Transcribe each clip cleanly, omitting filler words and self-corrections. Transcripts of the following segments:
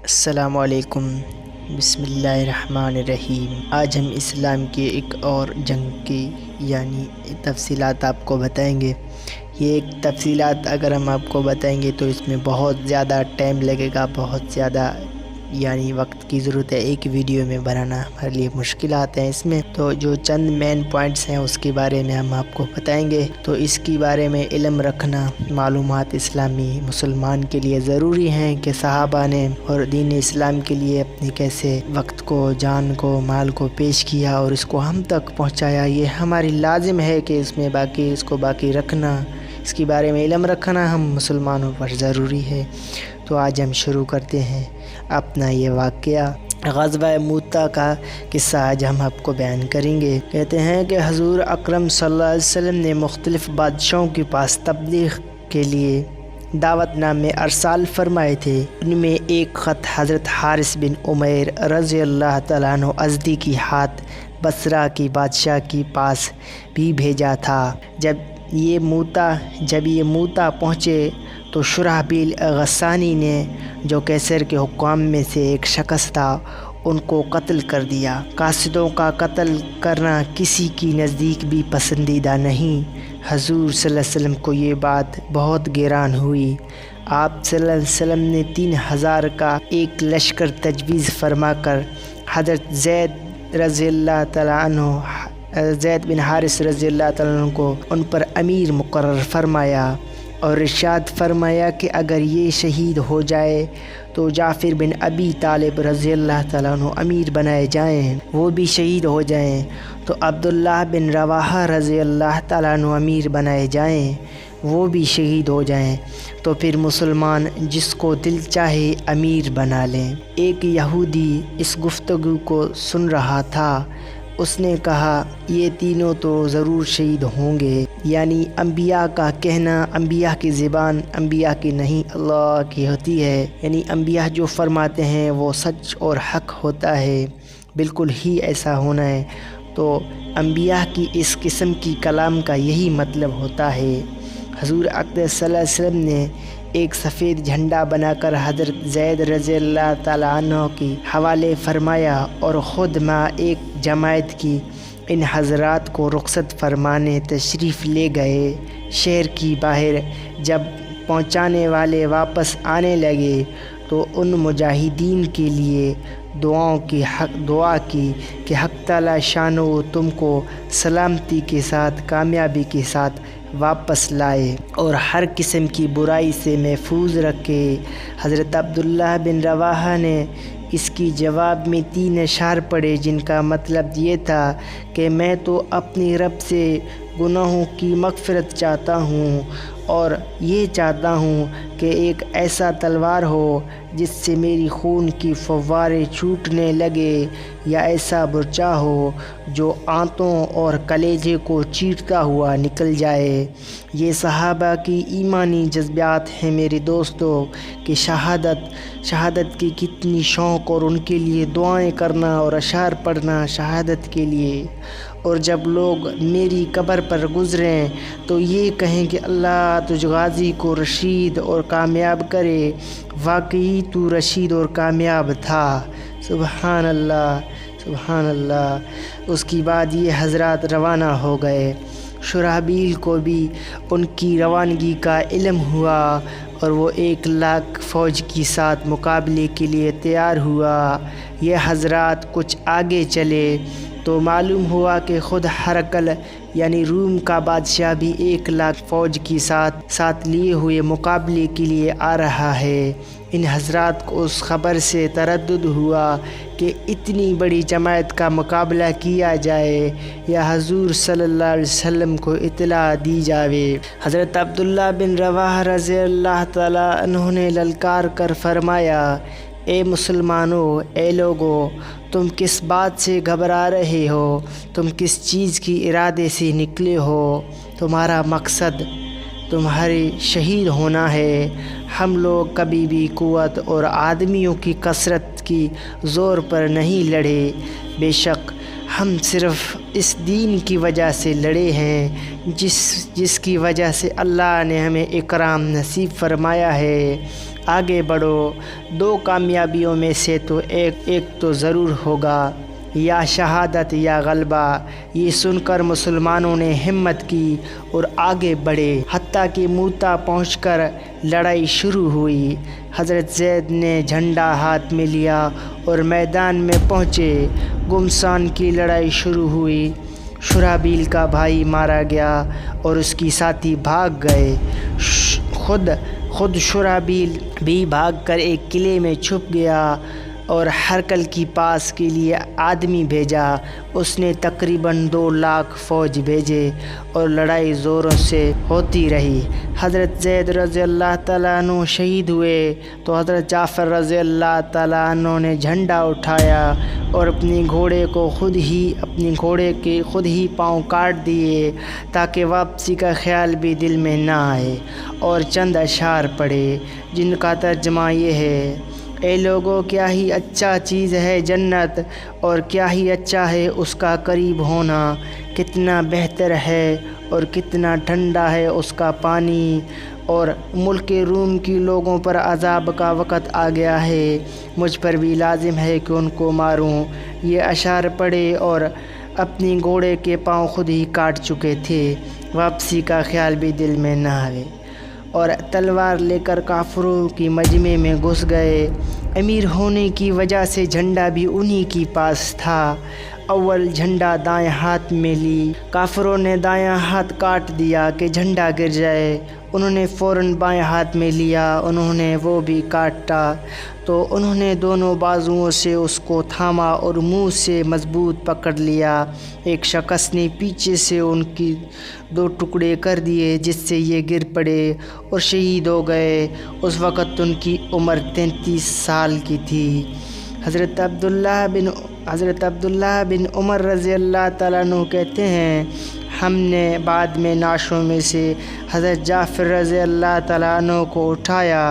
السلام علیکم۔ بسم اللہ الرحمن الرحیم۔ آج ہم اسلام کے ایک اور جنگ کی تفصیلات آپ کو بتائیں گے۔ یہ ایک تفصیلات اگر ہم آپ کو بتائیں گے تو اس میں بہت زیادہ ٹائم لگے گا، بہت زیادہ وقت کی ضرورت ہے۔ ایک ویڈیو میں بنانا ہمارے لیے مشکلات ہیں اس میں، تو جو چند مین پوائنٹس ہیں اس کے بارے میں ہم آپ کو بتائیں گے۔ تو اس کے بارے میں علم رکھنا، معلومات اسلامی مسلمان کے لیے ضروری ہیں کہ صحابہ نے اور دین اسلام کے لیے اپنی کیسے وقت کو، جان کو، مال کو پیش کیا اور اس کو ہم تک پہنچایا۔ یہ ہماری لازم ہے کہ اس کو باقی رکھنا، اس کے بارے میں علم رکھنا ہم مسلمانوں پر ضروری ہے۔ تو آج ہم شروع کرتے ہیں اپنا یہ واقعہ۔ غزوہ موتا کا قصہ آج ہم آپ کو بیان کریں گے۔ کہتے ہیں کہ حضور اکرم صلی اللہ علیہ وسلم نے مختلف بادشاہوں کے پاس تبلیغ کے لیے دعوت نامے ارسال فرمائے تھے۔ ان میں ایک خط حضرت حارث بن عمیر رضی اللہ تعالیٰ عنہ ازدی کی ہاتھ بصرہ کی بادشاہ کے پاس بھی بھیجا تھا۔ جب یہ موتا پہنچے تو شرحبیل غسانی نے، جو کیسر کے حکام میں سے ایک شخص تھا، ان کو قتل کر دیا۔ قاصدوں کا قتل کرنا کسی کی نزدیک بھی پسندیدہ نہیں۔ حضور صلی اللہ علیہ وسلم کو یہ بات بہت گران ہوئی۔ آپ صلی اللہ علیہ وسلم نے 3000 کا ایک لشکر تجویز فرما کر حضرت زید بن حارث رضی اللہ تعالیٰ عنہ کو ان پر امیر مقرر فرمایا اور ارشاد فرمایا کہ اگر یہ شہید ہو جائے تو جعفر بن ابی طالب رضی اللہ تعالیٰ عنہ امیر بنائے جائیں، وہ بھی شہید ہو جائیں تو عبداللہ بن رواحہ رضی اللہ تعالیٰ عنہ امیر بنائے جائیں، وہ بھی شہید ہو جائیں، تو پھر مسلمان جس کو دل چاہے امیر بنا لیں۔ ایک یہودی اس گفتگو کو سن رہا تھا۔ اس نے کہا، یہ تینوں تو ضرور شہید ہوں گے۔ انبیاء کا کہنا، انبیاء کی زبان انبیاء کی نہیں اللہ کی ہوتی ہے۔ انبیاء جو فرماتے ہیں وہ سچ اور حق ہوتا ہے، بالکل ہی ایسا ہونا ہے۔ تو انبیاء کی اس قسم کی کلام کا یہی مطلب ہوتا ہے۔ حضور اقدس صلی اللہ علیہ وسلم نے ایک سفید جھنڈا بنا کر حضرت زید رضی اللہ تعالیٰ عنہ کی حوالے فرمایا اور خود مع ایک جماعت کی ان حضرات کو رخصت فرمانے تشریف لے گئے۔ شہر کی باہر جب پہنچانے والے واپس آنے لگے تو ان مجاہدین کے لیے دعا کی کہ حق تعالیٰ شانو تم کو سلامتی کے ساتھ، کامیابی کے ساتھ واپس لائے اور ہر قسم کی برائی سے محفوظ رکھے۔ حضرت عبداللہ بن رواحہ نے اس کی جواب میں 3 اشعار پڑھے، جن کا مطلب یہ تھا کہ میں تو اپنی رب سے گناہوں کی مغفرت چاہتا ہوں اور یہ چاہتا ہوں کہ ایک ایسا تلوار ہو جس سے میری خون کی فوارے چھوٹنے لگے، یا ایسا برچا ہو جو آنتوں اور کلیجے کو چیرتا ہوا نکل جائے۔ یہ صحابہ کی ایمانی جذبات ہیں میرے دوستو، کہ شہادت کی کتنی شوق اور ان کے لیے دعائیں کرنا اور اشعار پڑھنا شہادت کے لیے۔ اور جب لوگ میری قبر پر گزریں تو یہ کہیں کہ اللہ تجھ غازی کو رشید اور کامیاب کرے، واقعی تو رشید اور کامیاب تھا۔ سبحان اللہ، سبحان اللہ۔ اس کے بعد یہ حضرات روانہ ہو گئے۔ شرحبیل کو بھی ان کی روانگی کا علم ہوا اور وہ 1,00,000 فوج کے ساتھ مقابلے کے لیے تیار ہوا۔ یہ حضرات کچھ آگے چلے تو معلوم ہوا کہ خود ہرقل روم کا بادشاہ بھی 1,00,000 فوج کے ساتھ لیے ہوئے مقابلے کے لیے آ رہا ہے۔ ان حضرات کو اس خبر سے تردد ہوا کہ اتنی بڑی جماعت کا مقابلہ کیا جائے یا حضور صلی اللہ علیہ وسلم کو اطلاع دی جاوے۔ حضرت عبداللہ بن رواحہ رضی اللہ تعالیٰ عنہ نے للکار کر فرمایا، اے مسلمانوں، اے لوگو، تم کس بات سے گھبرا رہے ہو؟ تم کس چیز کی ارادے سے نکلے ہو؟ تمہارا مقصد تمہارے شہید ہونا ہے۔ ہم لوگ کبھی بھی قوت اور آدمیوں کی کثرت کی زور پر نہیں لڑے، بے شک ہم صرف اس دین کی وجہ سے لڑے ہیں جس کی وجہ سے اللہ نے ہمیں اکرام نصیب فرمایا ہے۔ آگے بڑھو، دو کامیابیوں میں سے تو ایک تو ضرور ہوگا، یا شہادت یا غلبہ۔ یہ سن کر مسلمانوں نے ہمت کی اور آگے بڑھے، حتیٰ کہ موتا پہنچ کر لڑائی شروع ہوئی۔ حضرت زید نے جھنڈا ہاتھ میں لیا اور میدان میں پہنچے۔ گمسان کی لڑائی شروع ہوئی۔ شرحبیل کا بھائی مارا گیا اور اس کی ساتھی بھاگ گئے۔ خود شرحبیل بھی بھاگ کر ایک قلعے میں چھپ گیا اور ہرقل کے پاس کے لیے آدمی بھیجا۔ اس نے تقریباً 2 لاکھ فوج بھیجے اور لڑائی زوروں سے ہوتی رہی۔ حضرت زید رضی اللہ تعالیٰ عنہ شہید ہوئے تو حضرت جعفر رضی اللہ تعالیٰ عنہ نے جھنڈا اٹھایا اور اپنے گھوڑے کے خود ہی پاؤں کاٹ دیے تاکہ واپسی کا خیال بھی دل میں نہ آئے، اور چند اشعار پڑھے جن کا ترجمہ یہ ہے: اے لوگو، کیا ہی اچھا چیز ہے جنت، اور کیا ہی اچھا ہے اس کا قریب ہونا، کتنا بہتر ہے اور کتنا ٹھنڈا ہے اس کا پانی، اور ملک روم کی لوگوں پر عذاب کا وقت آ گیا ہے، مجھ پر بھی لازم ہے کہ ان کو ماروں۔ یہ اشعار پڑھے اور اپنی گھوڑے کے پاؤں خود ہی کاٹ چکے تھے، واپسی کا خیال بھی دل میں نہ آئے، اور تلوار لے کر کافروں کی مجمع میں گھس گئے۔ امیر ہونے کی وجہ سے جھنڈا بھی انہی کے پاس تھا۔ اول جھنڈا دائیں ہاتھ میں لی، کافروں نے دایاں ہاتھ کاٹ دیا کہ جھنڈا گر جائے۔ انہوں نے فوراً بائیں ہاتھ میں لیا، انہوں نے وہ بھی کاٹا تو انہوں نے دونوں بازوؤں سے اس کو تھاما اور منہ سے مضبوط پکڑ لیا۔ ایک شخص نے پیچھے سے ان کی 2 ٹکڑے کر دیے، جس سے یہ گر پڑے اور شہید ہو گئے۔ اس وقت ان کی عمر 33 سال کی تھی۔ حضرت عبداللہ بن عمر رضی اللہ تعالیٰ عنہ کہتے ہیں، ہم نے بعد میں نعشوں میں سے حضرت جعفر رضی اللہ تعالیٰ عنہ کو اٹھایا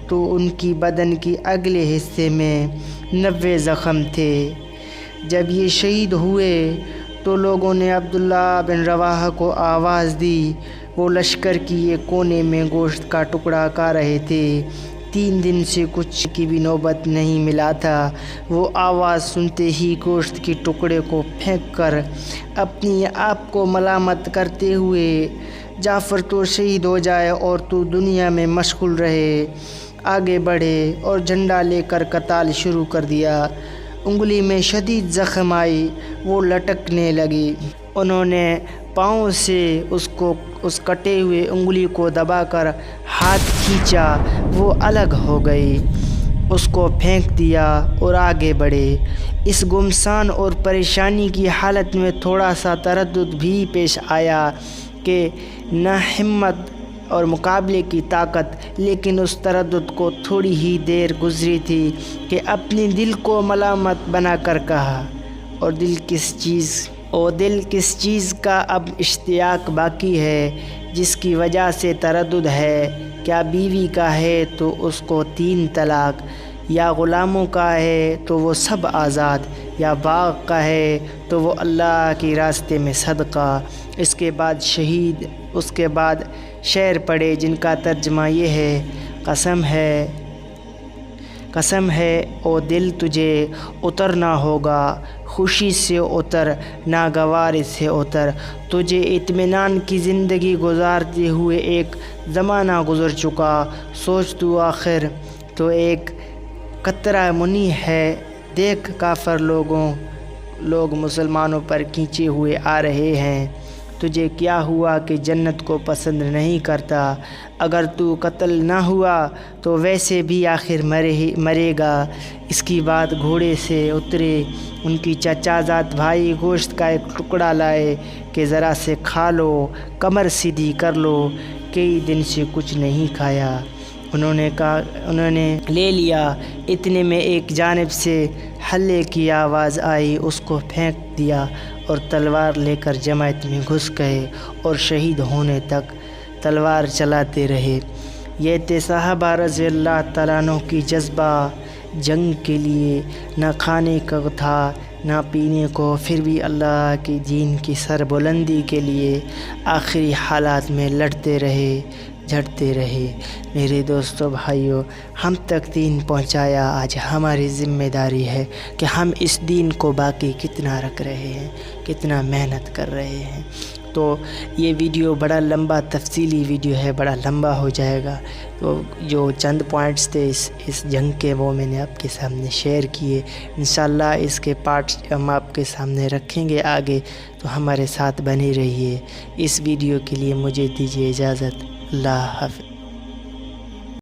تو ان کی بدن کے اگلے حصے میں 90 زخم تھے۔ جب یہ شہید ہوئے تو لوگوں نے عبداللہ بن رواحہ کو آواز دی۔ وہ لشکر کی ایک کونے میں گوشت کا ٹکڑا کھا رہے تھے۔ 3 دن سے کچھ کی بھی نوبت نہیں ملا تھا۔ وہ آواز سنتے ہی گوشت کے ٹکڑے کو پھینک کر اپنی آپ کو ملامت کرتے ہوئے، جعفر تو شہید ہو جائے اور تو دنیا میں مشغول رہے، آگے بڑھے اور جھنڈا لے کر قتال شروع کر دیا۔ انگلی میں شدید زخم آئی، وہ لٹکنے لگی۔ انہوں نے پاؤں سے اس کٹے ہوئے انگلی کو دبا کر ہاتھ کھینچا، وہ الگ ہو گئی، اس کو پھینک دیا اور آگے بڑھے۔ اس گمسان اور پریشانی کی حالت میں تھوڑا سا تردد بھی پیش آیا کہ نہ ہمت اور مقابلے کی طاقت، لیکن اس تردد کو تھوڑی ہی دیر گزری تھی کہ اپنے دل کو ملامت بنا کر کہا، اور دل کس چیز کا اب اشتیاق باقی ہے جس کی وجہ سے تردد ہے؟ کیا بیوی کا ہے تو اس کو 3 طلاق، یا غلاموں کا ہے تو وہ سب آزاد، یا باغ کا ہے تو وہ اللہ کے راستے میں صدقہ۔ اس کے بعد شعر پڑھے جن کا ترجمہ یہ ہے: قسم ہے او دل تجھے اترنا ہوگا، خوشی سے اتر، ناگواری سے اتر، تجھے اطمینان کی زندگی گزارتے ہوئے ایک زمانہ گزر چکا، سوچ تو آخر تو ایک قطرہ منی ہے، دیکھ کافر لوگ مسلمانوں پر کھینچے ہوئے آ رہے ہیں، تجھے کیا ہوا کہ جنت کو پسند نہیں کرتا؟ اگر تو قتل نہ ہوا تو ویسے بھی آخر مرے گا۔ اس کی بعد گھوڑے سے اترے، ان کی چچا زاد بھائی گوشت کا ایک ٹکڑا لائے کہ ذرا سے کھا لو، کمر سیدھی کر لو، کئی دن سے کچھ نہیں کھایا۔ انہوں نے لے لیا۔ اتنے میں ایک جانب سے ہلے کی آواز آئی، اس کو پھینک دیا اور تلوار لے کر جماعت میں گھس گئے اور شہید ہونے تک تلوار چلاتے رہے۔ یہ تھے صحابہ رضی اللہ تعالیٰ عنہ کی جذبہ۔ جنگ کے لیے نہ کھانے کو تھا نہ پینے کو، پھر بھی اللہ کی دین کی سربلندی کے لیے آخری حالات میں لڑتے رہے۔ جھڑتے رہے۔ میرے دوستوں بھائیوں، ہم تک دین پہنچایا آج ہماری ذمہ داری ہے کہ ہم اس دین کو باقی کتنا رکھ رہے ہیں، کتنا محنت کر رہے ہیں۔ تو یہ ویڈیو بڑا لمبا تفصیلی ویڈیو ہے، بڑا لمبا ہو جائے گا، تو جو چند پوائنٹس تھے اس جنگ کے وہ میں نے آپ کے سامنے شیئر کیے۔ انشاءاللہ اس کے پارٹس ہم آپ کے سامنے رکھیں گے آگے، تو ہمارے ساتھ بنے رہیے۔ اس ویڈیو کے لیے مجھے دیجیے اجازت۔ اللہ حافظ۔